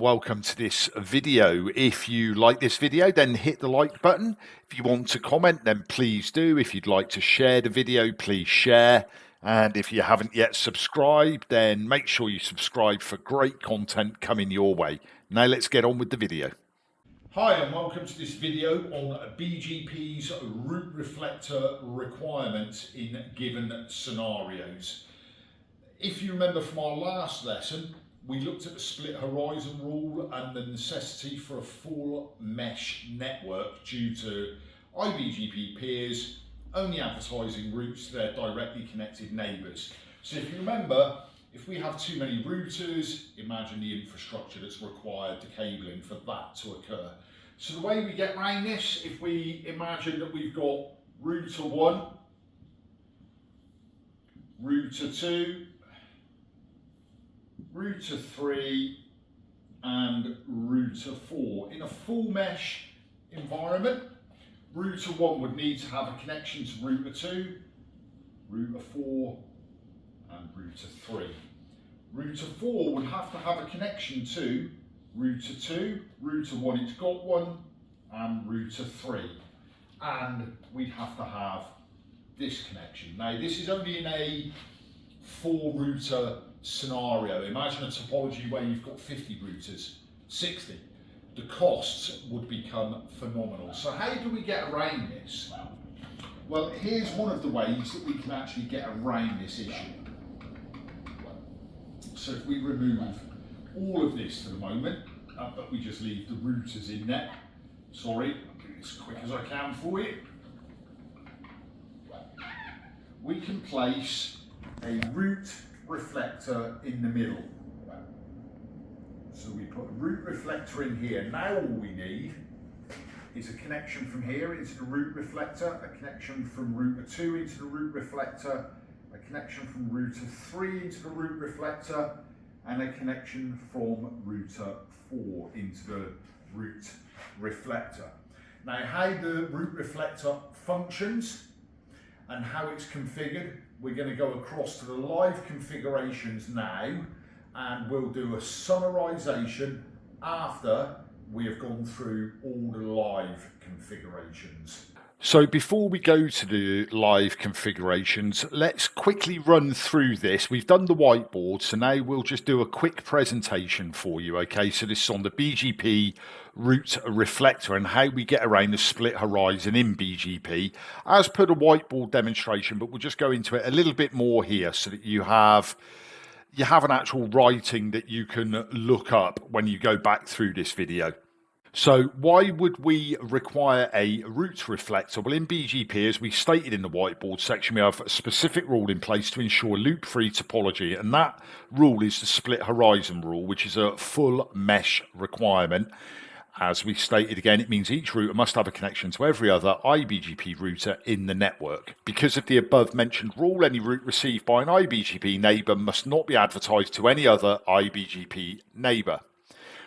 welcome to this video. If you like this video, then hit the like button. If you want to comment, then please do. If you'd like to share the video, please share. And if you haven't yet subscribed, then make sure you subscribe for great content coming your way. Now let's get on with the video. Hi and welcome to this video on BGP's route reflector requirements in given scenarios. If you remember from our last lesson, we looked at the split horizon rule and the necessity for a full mesh network due to iBGP peers only advertising routes to their directly connected neighbours. So if you remember, if we have too many routers, imagine the infrastructure that's required, the cabling for that to occur. So the way we get around this, if we imagine that we've got router 1, router 2, router 3 and router 4. In a full mesh environment, router 1 would need to have a connection to router 2, router 4 and router 3. Router 4 would have to have a connection to router 2, router 1 it's got one, and router 3. And we'd have to have this connection. Now this is only in a 4 router scenario. Imagine a topology where you've got 50 routers, 60. The costs would become phenomenal. So how do we get around this? Well, here's one of the ways that we can actually get around this issue. So if we remove all of this for the moment, but we just leave the routers in there. Sorry, I'll do this as quick as I can for you. We can place a route reflector in the middle. So we put a route reflector in here. Now all we need is a connection from here into the route reflector, a connection from router 2 into the route reflector, a connection from router 3 into the route reflector, and a connection from router 4 into the route reflector. Now how the route reflector functions and how it's configured, we're going to go across to the live configurations now, and we'll do a summarization after we have gone through all the live configurations. So before we go to the live configurations, let's quickly run through this. We've done the whiteboard, so now we'll just do a quick presentation for you, okay? So this is on the BGP route reflector and how we get around the split horizon in BGP as per the whiteboard demonstration, but we'll just go into it a little bit more here so that you have an actual writing that you can look up when you go back through this video. So why would we require a route reflector? Well, in BGP, as we stated in the whiteboard section, we have a specific rule in place to ensure loop-free topology, and that rule is the split horizon rule, which is a full mesh requirement. As we stated again, it means each router must have a connection to every other iBGP router in the network. Because of the above mentioned rule, any route received by an iBGP neighbour must not be advertised to any other iBGP neighbour.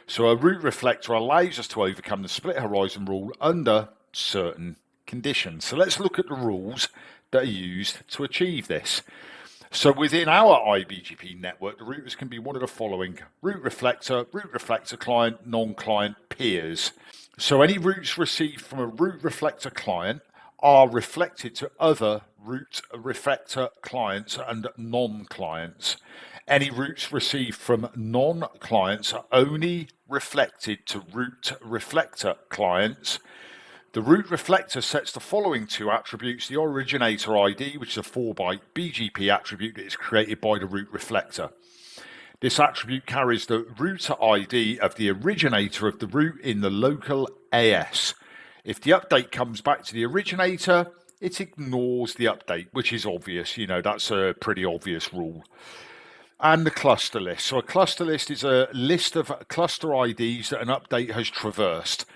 So a route reflector allows us to overcome the split horizon rule under certain conditions. So let's look at the rules that are used to achieve this. So within our iBGP network, the routers can be one of the following: route reflector client, non-client peers. So any routes received from a route reflector client are reflected to other route reflector clients and non-clients. Any routes received from non-clients are only reflected to route reflector clients. The route reflector sets the following two attributes: the originator ID, which is a 4-byte BGP attribute that is created by the route reflector. This attribute carries the router ID of the originator of the route in the local AS. If the update comes back to the originator, it ignores the update, which is obvious. You know, that's a pretty obvious rule. And the cluster list. So a cluster list is a list of cluster IDs that an update has traversed.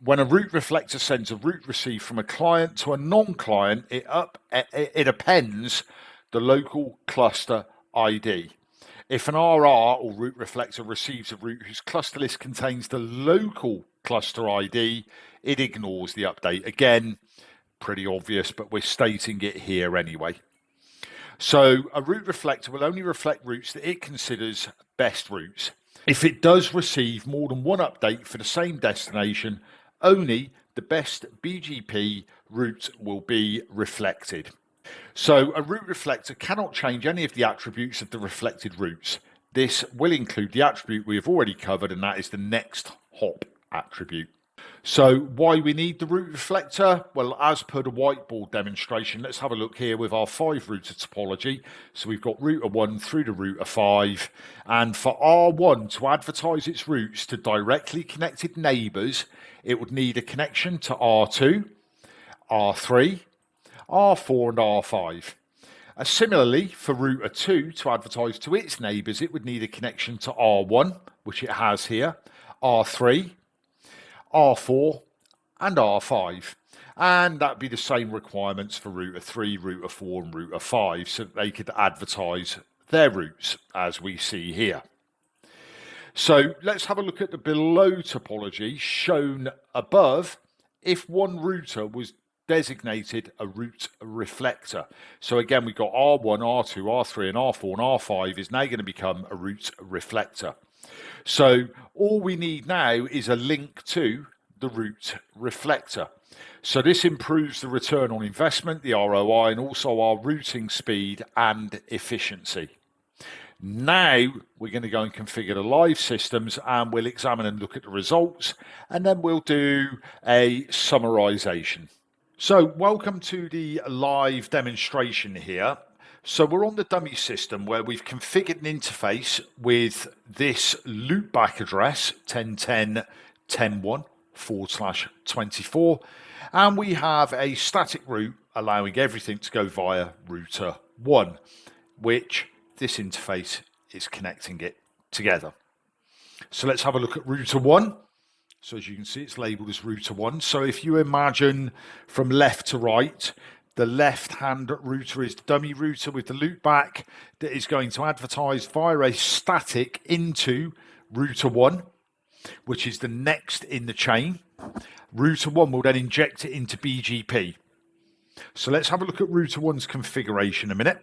When a route reflector sends a route received from a client to a non-client, it appends the local cluster ID. If an RR or route reflector receives a route whose cluster list contains the local cluster ID, it ignores the update. Again, pretty obvious, but we're stating it here anyway. So a route reflector will only reflect routes that it considers best routes. If it does receive more than one update for the same destination, only the best BGP route will be reflected. So a route reflector cannot change any of the attributes of the reflected routes. This will include the attribute we have already covered, and that is the next hop attribute. So why we need the route reflector? Well, as per the whiteboard demonstration, let's have a look here with our 5 router topology. So we've got router 1 through to router 5. And for R1 to advertise its routes to directly connected neighbours, it would need a connection to R2, R3, R4 and R5. Similarly, for router 2 to advertise to its neighbours, it would need a connection to R1, which it has here, R3, R4 and R5. And that'd be the same requirements for router 3, router 4 and router 5, so that they could advertise their routes as we see here. So let's have a look at the below topology shown above if one router was designated a route reflector. So again, we've got R1, R2, R3 and R4 and R5 is now going to become a route reflector. So all we need now is a link to the route reflector. So this improves the return on investment, the ROI, and also our routing speed and efficiency. Now we're going to go and configure the live systems, and we'll examine and look at the results, and then we'll do a summarization. So welcome to the live demonstration here. So we're on the dummy system where we've configured an interface with this loopback address 10.10.10.1/24, and we have a static route allowing everything to go via router 1, which this interface is connecting it together. So let's have a look at router 1. So as you can see, it's labeled as router 1. So if you imagine from left to right, the left-hand router is the dummy router with the loopback that is going to advertise via a static into router 1, which is the next in the chain. Router 1 will then inject it into BGP. So let's have a look at router 1's configuration a minute.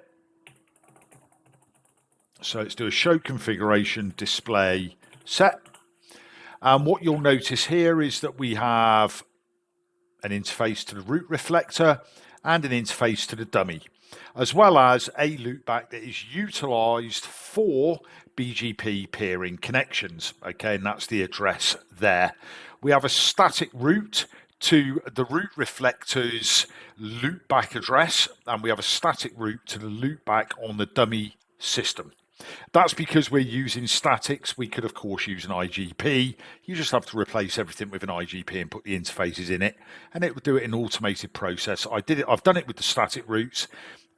So let's do a show configuration display set. And what you'll notice here is that we have an interface to the route reflector and an interface to the dummy, as well as a loopback that is utilized for BGP peering connections. Okay, and that's the address there. We have a static route to the route reflector's loopback address, and we have a static route to the loopback on the dummy system. That's because we're using statics. We could, of course, use an IGP. You just have to replace everything with an IGP and put the interfaces in it, and it will do it in an automated process. I've done it with the static routes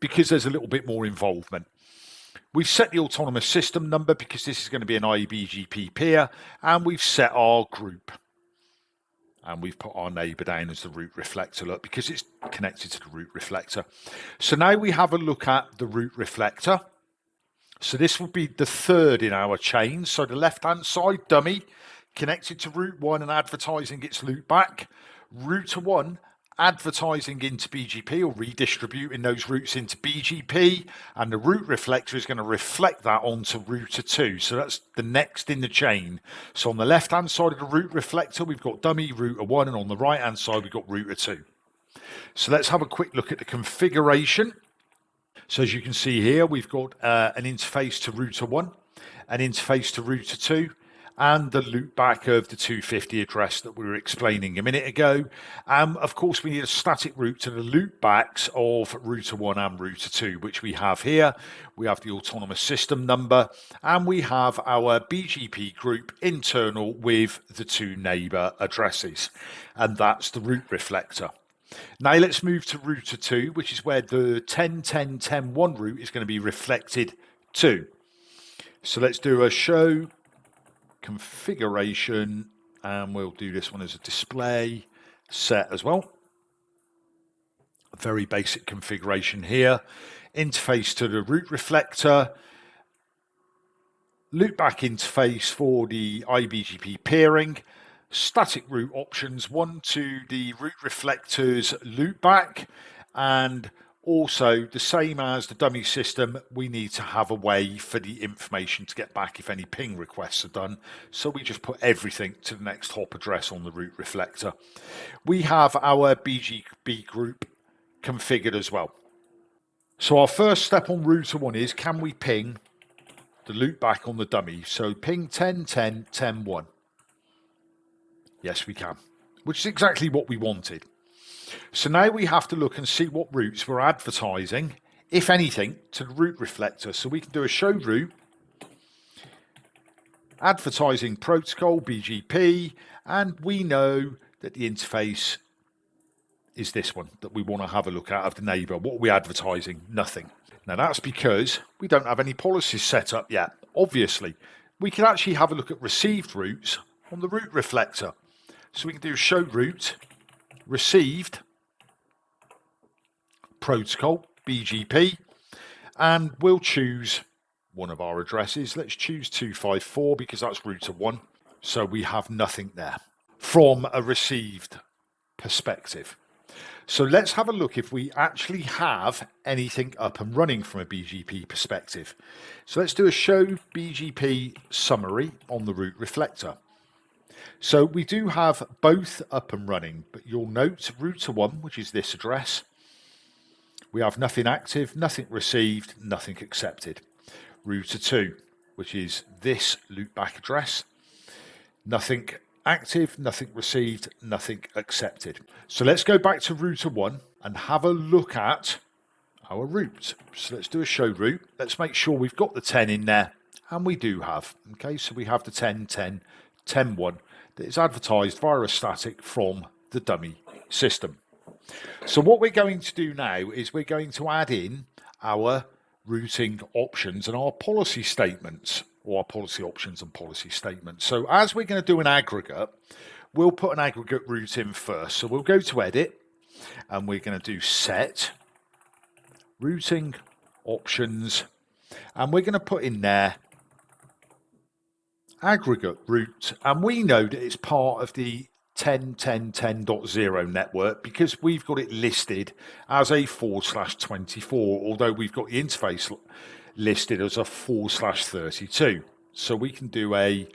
because there's a little bit more involvement. We've set the autonomous system number because this is going to be an iBGP peer, and we've set our group. And we've put our neighbour down as the route reflector, look, because it's connected to the route reflector. So now we have a look at the route reflector. So this will be the third in our chain. So the left-hand side, dummy, connected to route 1 and advertising its loopback. Router 1 advertising into BGP or redistributing those routes into BGP. And the route reflector is going to reflect that onto router 2. So that's the next in the chain. So on the left-hand side of the route reflector, we've got dummy router 1. And on the right-hand side, we've got router 2. So let's have a quick look at the configuration. So as you can see here, we've got an interface to router 1, an interface to router 2, and the loopback of the 250 address that we were explaining a minute ago. Of course, we need a static route to the loopbacks of router 1 and router 2, which we have here. We have the autonomous system number, and we have our BGP group internal with the 2 neighbor addresses, and that's the route reflector. Now let's move to router 2, which is where the 10.10.10.1 route is going to be reflected to. So let's do a show configuration, and we'll do this one as a display set as well. A very basic configuration here. Interface to the route reflector. Loopback interface for the iBGP peering. Static route options, one to the route reflector's loopback, and Also, the same as the dummy system, we need to have a way for the information to get back if any ping requests are done. So we just put everything to the next hop address on the route reflector. We have our BGP group configured as well. So our first step on router 1 is, can we ping the loop back on the dummy? So ping 10.10.10.1. Yes, we can, which is exactly what we wanted. So now we have to look and see what routes we're advertising, if anything, to the route reflector. So we can do a show route, advertising protocol, BGP, and we know that the interface is this one that we want to have a look at of the neighbor. What are we advertising? Nothing. Now that's because we don't have any policies set up yet. Obviously, we can actually have a look at received routes on the route reflector. So we can do show route, received, protocol, BGP, and we'll choose one of our addresses. Let's choose 254 because that's router 1. So we have nothing there from a received perspective. So let's have a look if we actually have anything up and running from a BGP perspective. So let's do a show BGP summary on the route reflector. So we do have both up and running, but you'll note router 1, which is this address, we have nothing active, nothing received, nothing accepted. Router 2, which is this loopback address, nothing active, nothing received, nothing accepted. So let's go back to router 1 and have a look at our route. So let's do a show route. Let's make sure we've got the 10 in there, and we do have. Okay, so we have the 10.10.10.1 that is advertised via a static from the dummy system. So what we're going to do now is we're going to add in our routing options and our policy statements, or our policy options and policy statements. So as we're going to do an aggregate, we'll put an aggregate route in first. So we'll go to edit and we're going to do set routing options, and we're going to put in there aggregate route, and we know that it's part of the 10.10.10.0 network because we've got it listed as a /24, although we've got the interface listed as a /32. So we can do a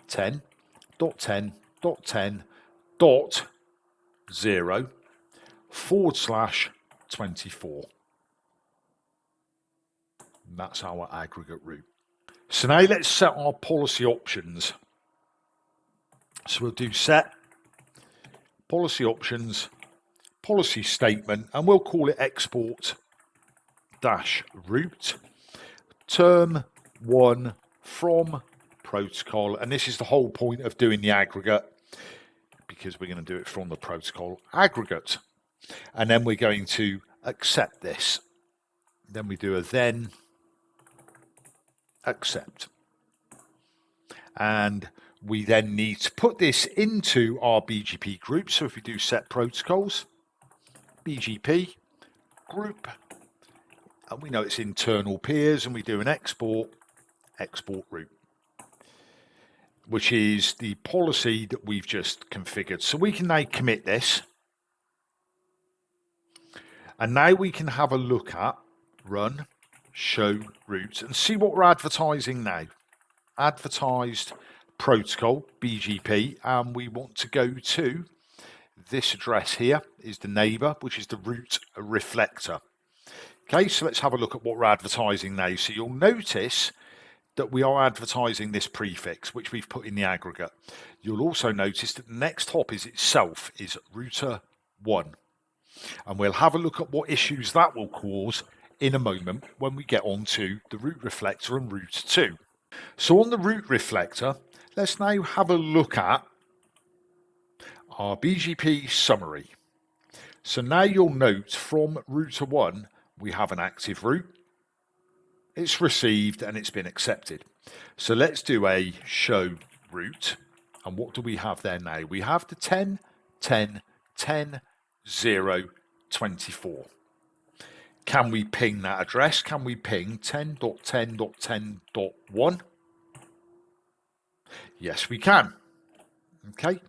10.10.10.0/24. And that's our aggregate route. So now let's set our policy options. So we'll do set policy options, policy statement, and we'll call it export dash route term 1 from protocol. And this is the whole point of doing the aggregate, because we're going to do it from the protocol aggregate. And then we're going to accept this. Then we do a then accept. And we then need to put this into our BGP group. So if we do set protocols, BGP group, and we know it's internal peers, and we do an export route, which is the policy that we've just configured. So we can now commit this. And now we can have a look at run, show route, and see what we're advertising now. Advertised protocol, BGP, and we want to go to this address here is the neighbor, which is the route reflector. Okay, so let's have a look at what we're advertising now. So you'll notice that we are advertising this prefix, which we've put in the aggregate. You'll also notice that the next hop is itself is router 1. And we'll have a look at what issues that will cause in a moment when we get on to the route reflector and router 2. So on the route reflector, let's now have a look at our BGP summary. So now you'll note from router 1, we have an active route. It's received and it's been accepted. So let's do a show route. And what do we have there now? We have the 10.10.10.0.24. Can we ping that address? Can we ping 10.10.10.1? Yes, we can. Okay.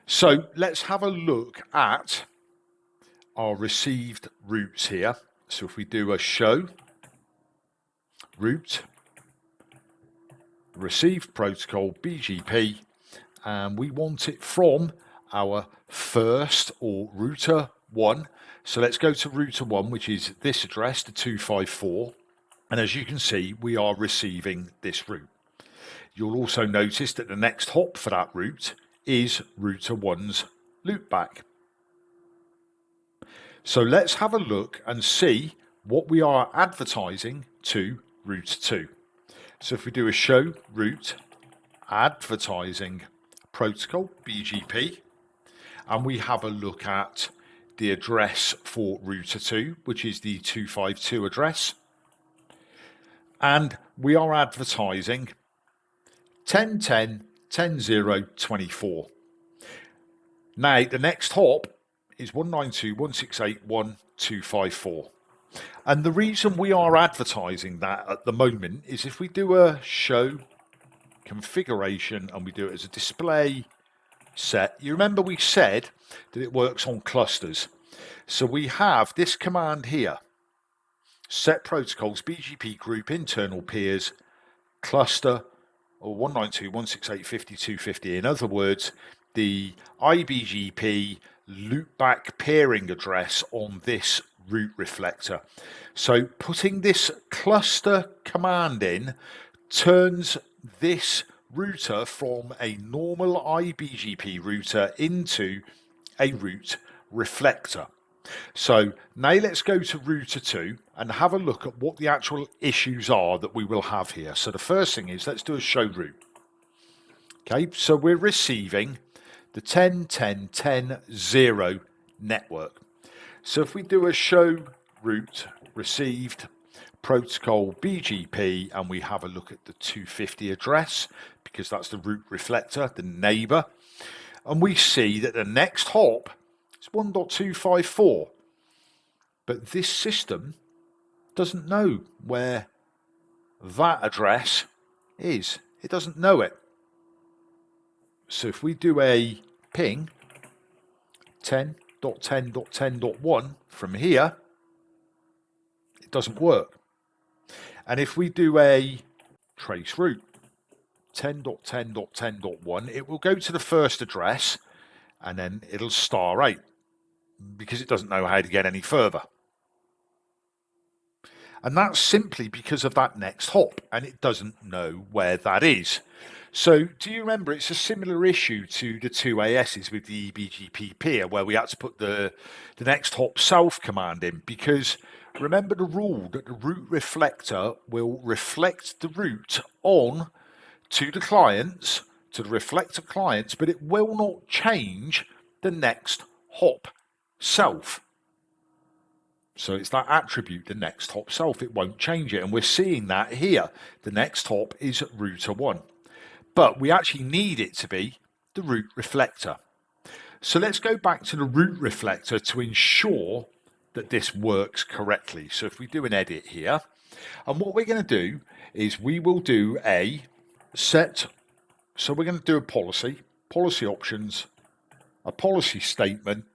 So let's have a look at our received routes here. So if we do a show route received protocol BGP, and we want it from our first or router 1. So let's go to router 1, which is this address, the 254. And as you can see, we are receiving this route. You'll also notice that the next hop for that route is router 1's loopback. So let's have a look and see what we are advertising to router 2. So if we do a show route advertising protocol BGP, and we have a look at the address for router 2, which is the 252 address, and we are advertising 10.10.10.0.24. Now the next hop is 192.168.1.254. And the reason we are advertising that at the moment is if we do a show configuration and we do it as a display set, you remember we said that it works on clusters. So we have this command here, set protocols, BGP group, internal peers, cluster, or 192.168.50.250. In other words, the iBGP loopback peering address on this route reflector. So putting this cluster command in turns this router from a normal iBGP router into a route reflector. So now let's go to router 2 and have a look at what the actual issues are that we will have here. So the first thing is, let's do a show route. Okay, so we're receiving the 10.10.10.0 network. So if we do a show route received protocol BGP and we have a look at the 250 address, because that's the route reflector, the neighbor, and we see that the next hop is 1.254. But this system doesn't know where that address is. It doesn't know it. So if we do a ping 10.10.10.1 from here, it doesn't work. And if we do a trace route 10.10.10.1, it will go to the first address and then it'll star 8 because it doesn't know how to get any further. And that's simply because of that next hop, and it doesn't know where that is. So do you remember, it's a similar issue to the 2ASs with the eBGP peer, where we had to put the next hop self command in, because remember the rule that the route reflector will reflect the route on to the clients, to the reflector clients, but it will not change the next hop self. So it's that attribute, the next hop self, it won't change it. And we're seeing that here. The next hop is router 1. But we actually need it to be the route reflector. So let's go back to the route reflector to ensure that this works correctly. So if we do an edit here, and what we're going to do is we will do a set. So we're going to do a policy options, a policy statement,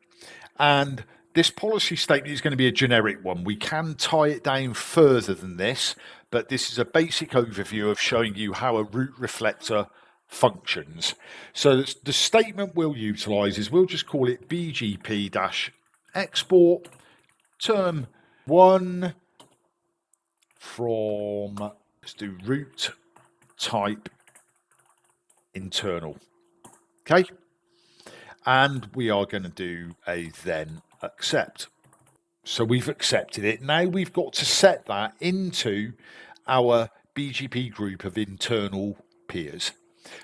and this policy statement is going to be a generic one. We can tie it down further than this, but this is a basic overview of showing you how a route reflector functions. So the statement we'll utilize is, we'll just call it BGP-export term 1 from, let's do route type internal. Okay. And we are going to do a then accept. So we've accepted it. Now we've got to set that into our BGP group of internal peers.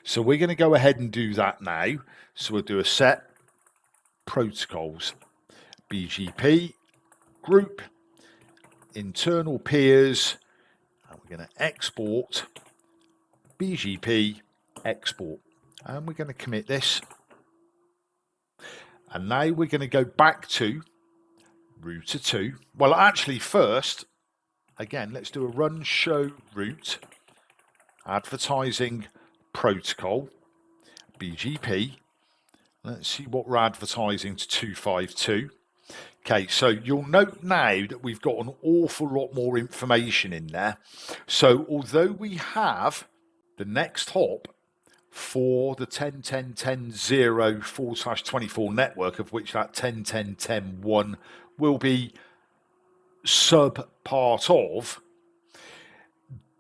So we're going to go ahead and do that now. So we'll do a set protocols BGP group internal peers, and we're going to export BGP export, and we're going to commit this. And now we're going to go back to router 2. Well, actually first, again, let's do a run show route advertising protocol BGP. Let's see what we're advertising to 252. Okay, so you'll note now that we've got an awful lot more information in there. So although we have the next hop for the 10.10.10.0/24 network, of which that 10.10.10.1 will be sub part of,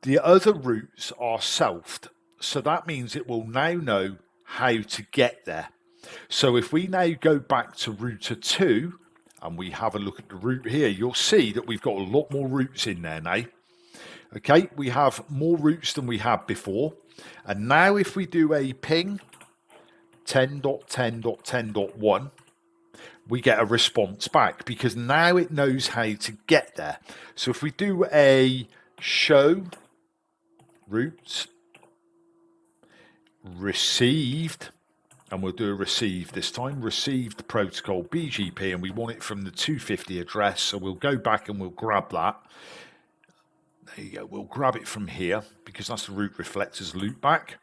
the other routes are selfed. So that means it will now know how to get there. So if we now go back to router 2 and we have a look at the route here, you'll see that we've got a lot more routes in there now. Okay, we have more routes than we had before. And now if we do a ping 10.10.10.1, we get a response back because now it knows how to get there. So if we do a show routes received, and we'll do a receive this time, received protocol BGP, and we want it from the 250 address. So we'll go back and we'll grab that. There you go, we'll grab it from here because that's the route reflector's loopback.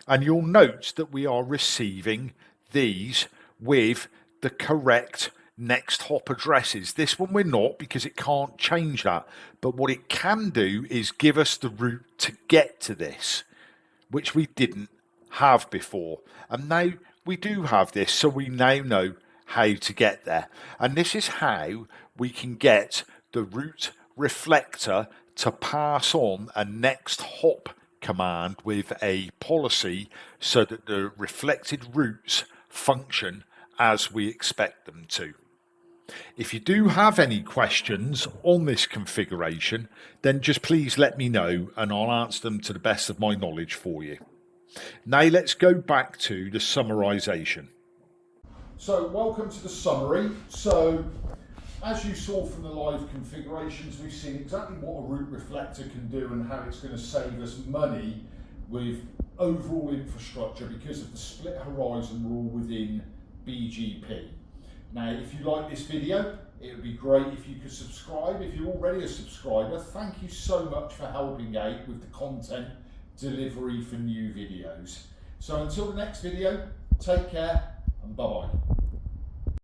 And you'll note that we are receiving these with the correct next hop addresses. This one we're not because it can't change that. But what it can do is give us the route to get to this, which we didn't have before. And now we do have this, so we now know how to get there. And this is how we can get the route reflector to pass on a next hop command with a policy so that the reflected routes function as we expect them to. If you do have any questions on this configuration, then just please let me know and I'll answer them to the best of my knowledge for you. Now let's go back to the summarization. So welcome to the summary. So as you saw from the live configurations, we've seen exactly what a route reflector can do and how it's going to save us money with overall infrastructure because of the split horizon rule within BGP. Now, if you like this video, it would be great if you could subscribe. If you're already a subscriber, thank you so much for helping out with the content delivery for new videos. So until the next video, take care and bye-bye.